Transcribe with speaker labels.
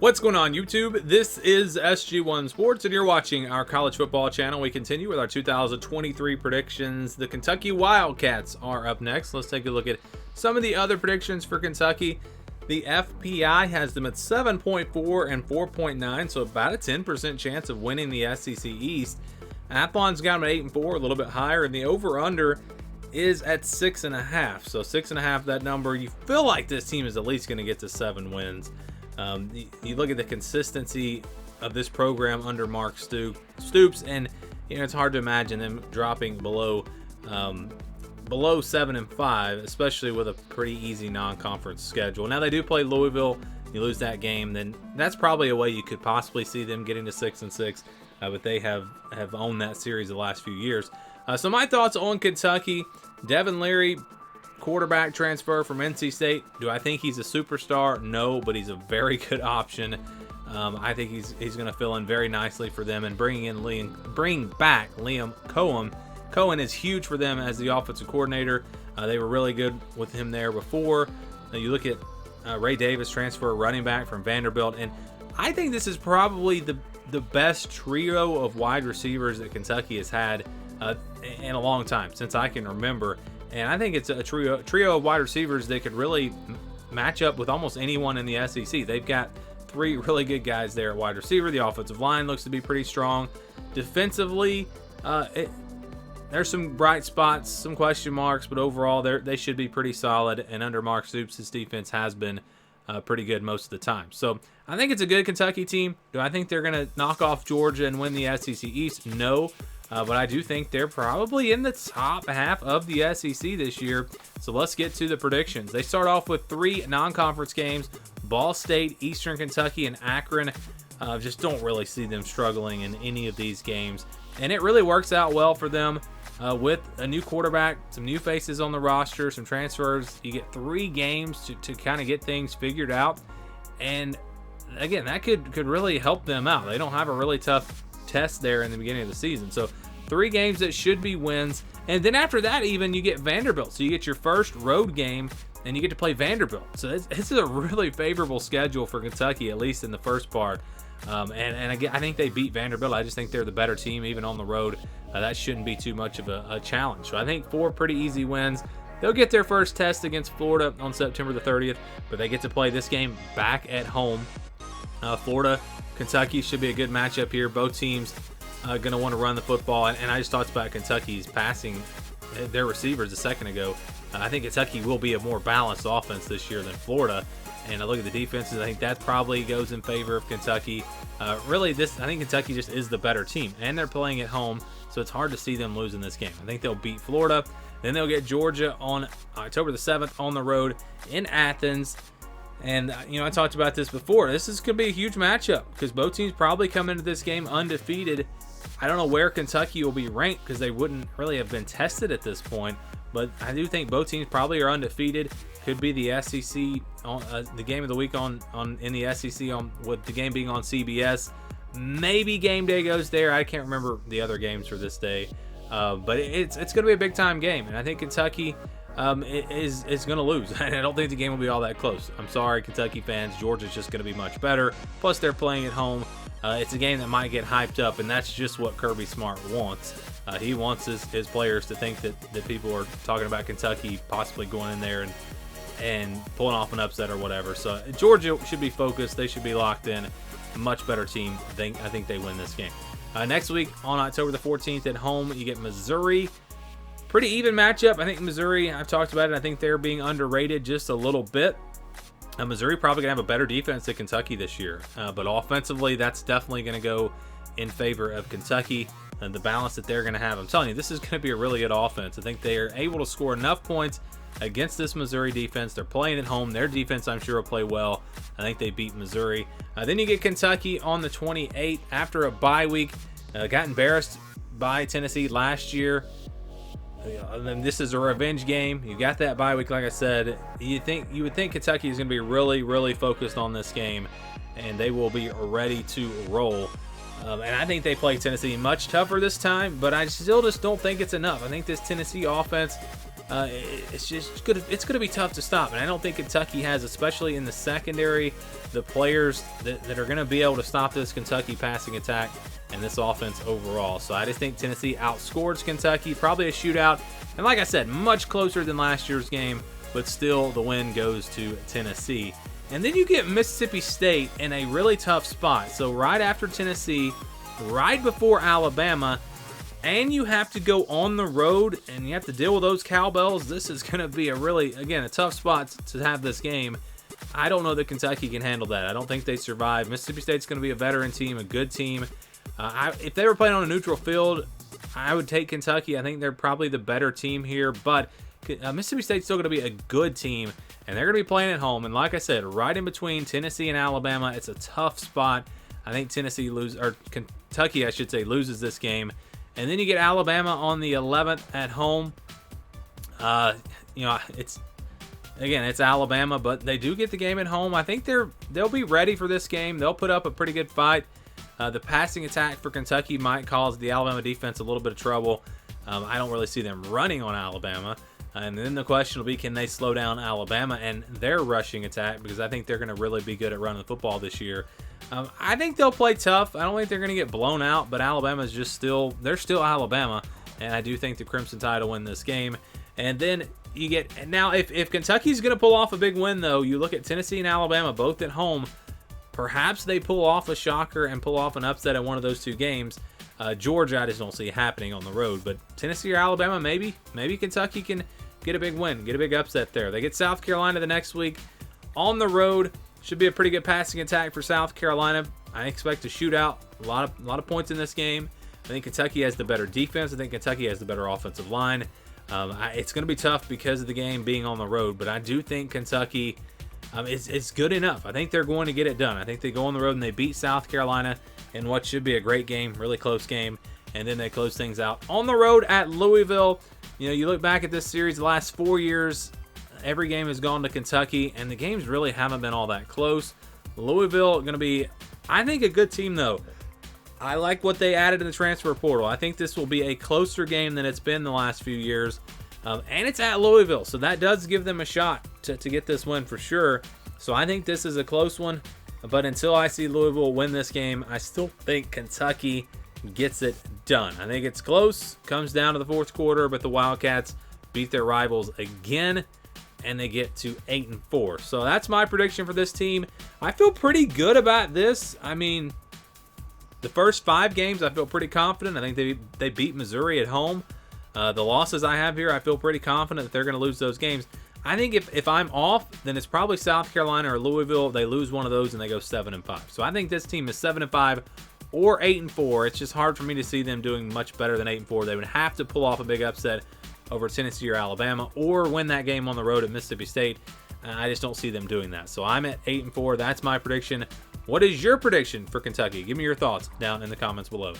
Speaker 1: What's going on, YouTube? This is SG1 Sports, and you're watching our college football channel. We continue with our 2023 predictions. The Kentucky Wildcats are up next. Let's take a look at some of the other predictions for Kentucky. The FPI has them at 7.4 and 4.9, so about a 10% chance of winning the SEC East. Athlon's got them at 8 and 4, a little bit higher, and the over/under is at 6.5. So 6.5, that number, you feel like this team is at least going to get to 7 wins. You look at the consistency of this program under Mark Stoops, and it's hard to imagine them dropping below 7 and 5, especially with a pretty easy non-conference schedule. Now they do play Louisville. You lose that game, then that's probably a way you could possibly see them getting to 6 and 6. But they have owned that series the last few years. So my thoughts on Kentucky: Devin Leary, quarterback transfer from NC State. Do I think he's a superstar? No, but he's a very good option. I think he's going to fill in very nicely for them, and bring back Liam Cohen. Cohen is huge for them as the offensive coordinator. They were really good with him there before. Now you look at Ray Davis, transfer running back from Vanderbilt, and I think this is probably the best trio of wide receivers that Kentucky has had in a long time, since I can remember. And I think it's a trio of wide receivers that could really match up with almost anyone in the SEC. They've got 3 really good guys there at wide receiver. The offensive line looks to be pretty strong. Defensively, there's some bright spots, some question marks, but overall they should be pretty solid. And under Mark Stoops, his defense has been pretty good most of the time. So I think it's a good Kentucky team. Do I think they're going to knock off Georgia and win the SEC East? No. But I do think they're probably in the top half of the SEC this year. So let's get to the predictions. They start off with 3 non-conference games: Ball State, Eastern Kentucky, and Akron. Just don't really see them struggling in any of these games. And it really works out well for them with a new quarterback, some new faces on the roster, some transfers. You get 3 games to kind of get things figured out. And again, that could really help them out. They don't have a really tough test there in the beginning of the season. So 3 games that should be wins. And then after that, even, you get Vanderbilt. So you get your first road game, and you get to play Vanderbilt. So this is a really favorable schedule for Kentucky, at least in the first part. And again, I think they beat Vanderbilt. I just think they're the better team, even on the road. That shouldn't be too much of a challenge. So I think 4 pretty easy wins. They'll get their first test against Florida on September the 30th, but they get to play this game back at home. Florida, Kentucky should be a good matchup here. Both teams going to want to run the football, and I just talked about Kentucky's passing their receivers a second ago. I think Kentucky will be a more balanced offense this year than Florida. And I look at the defenses, I think that probably goes in favor of Kentucky. I think Kentucky just is the better team, and they're playing at home, so it's hard to see them losing this game. I think they'll beat Florida. Then they'll get Georgia on October the 7th on the road in Athens. And, I talked about this before. This is going to be a huge matchup because both teams probably come into this game undefeated. I don't know where Kentucky will be ranked because they wouldn't really have been tested at this point. But I do think both teams probably are undefeated. Could be the SEC, the game of the week in the SEC, with the game being on CBS. Maybe game day goes there. I can't remember the other games for this day. But it's going to be a big-time game. And I think Kentucky is going to lose. I don't think the game will be all that close. I'm sorry, Kentucky fans. Georgia's just going to be much better. Plus, they're playing at home. It's a game that might get hyped up, and that's just what Kirby Smart wants. He wants his players to think that people are talking about Kentucky possibly going in there and pulling off an upset or whatever. So Georgia should be focused. They should be locked in. A much better team. I think they win this game. Next week on October the 14th at home, you get Missouri. Pretty even matchup. I think Missouri, I've talked about it, I think they're being underrated just a little bit. Missouri probably going to have a better defense than Kentucky this year. But offensively, that's definitely going to go in favor of Kentucky and the balance that they're going to have. I'm telling you, this is going to be a really good offense. I think they are able to score enough points against this Missouri defense. They're playing at home. Their defense, I'm sure, will play well. I think they beat Missouri. Then you get Kentucky on the 28th after a bye week. Got embarrassed by Tennessee last year. And then this is a revenge game. You got that bye week, like I said. You would think Kentucky is going to be really, really focused on this game, and they will be ready to roll. And I think they play Tennessee much tougher this time, but I still just don't think it's enough. I think this Tennessee offense It's gonna be tough to stop, and I don't think Kentucky has, especially in the secondary, the players that are gonna be able to stop this Kentucky passing attack and this offense overall. So I just think Tennessee outscores Kentucky, probably a shootout, and like I said, much closer than last year's game, but still the win goes to Tennessee. And then you get Mississippi State in a really tough spot. So right after Tennessee, right before Alabama, and you have to go on the road and you have to deal with those cowbells. This is going to be a really, again, a tough spot to have this game. I don't know that Kentucky can handle that. I don't think they survive. Mississippi State's going to be a veteran team, a good team. If they were playing on a neutral field, I would take Kentucky. I think they're probably the better team here, but Mississippi State's still going to be a good team, and they're going to be playing at home. And like I said, right in between Tennessee and Alabama, it's a tough spot. I think Kentucky, I should say, loses this game. And then you get Alabama on the 11th at home. It's Alabama, but they do get the game at home. I think they'll be ready for this game. They'll put up a pretty good fight. The passing attack for Kentucky might cause the Alabama defense a little bit of trouble. I don't really see them running on Alabama. And then the question will be, can they slow down Alabama and their rushing attack? Because I think they're going to really be good at running the football this year. I think they'll play tough. I don't think they're going to get blown out, but Alabama's they're still Alabama. And I do think the Crimson Tide will win this game. And then you get, now if Kentucky's going to pull off a big win, though, you look at Tennessee and Alabama both at home. Perhaps they pull off a shocker and pull off an upset in one of those two games. Georgia, I just don't see happening on the road. But Tennessee or Alabama, maybe Kentucky can get a big win, get a big upset there. They get South Carolina the next week on the road. Should be a pretty good passing attack for South Carolina. I expect a shootout, a lot of points in this game. I think Kentucky has the better defense. I think Kentucky has the better offensive line. It's going to be tough because of the game being on the road, but I do think Kentucky is good enough. I think they're going to get it done. I think they go on the road and they beat South Carolina in what should be a great game, really close game, and then they close things out on the road at Louisville. You look back at this series, the last 4 years, every game has gone to Kentucky, and the games really haven't been all that close. Louisville going to be, I think, a good team, though. I like what they added in the transfer portal. I think this will be a closer game than it's been the last few years. And it's at Louisville, so that does give them a shot to get this win for sure. So I think this is a close one. But until I see Louisville win this game, I still think Kentucky gets it done. I think it's close, comes down to the fourth quarter, but the Wildcats beat their rivals again, and they get to 8-4. So that's my prediction for this team. I feel pretty good about this. I mean, the first 5 games, I feel pretty confident. I think they beat Missouri at home. The losses I have here, I feel pretty confident that they're going to lose those games. I think if I'm off, then it's probably South Carolina or Louisville. They lose one of those and they go 7-5. So I think this team is 7-5 or 8-4. It's just hard for me to see them doing much better than 8-4. They would have to pull off a big upset over Tennessee or Alabama, or win that game on the road at Mississippi State. I just don't see them doing that. So I'm at 8-4. That's my prediction. What is your prediction for Kentucky? Give me your thoughts down in the comments below.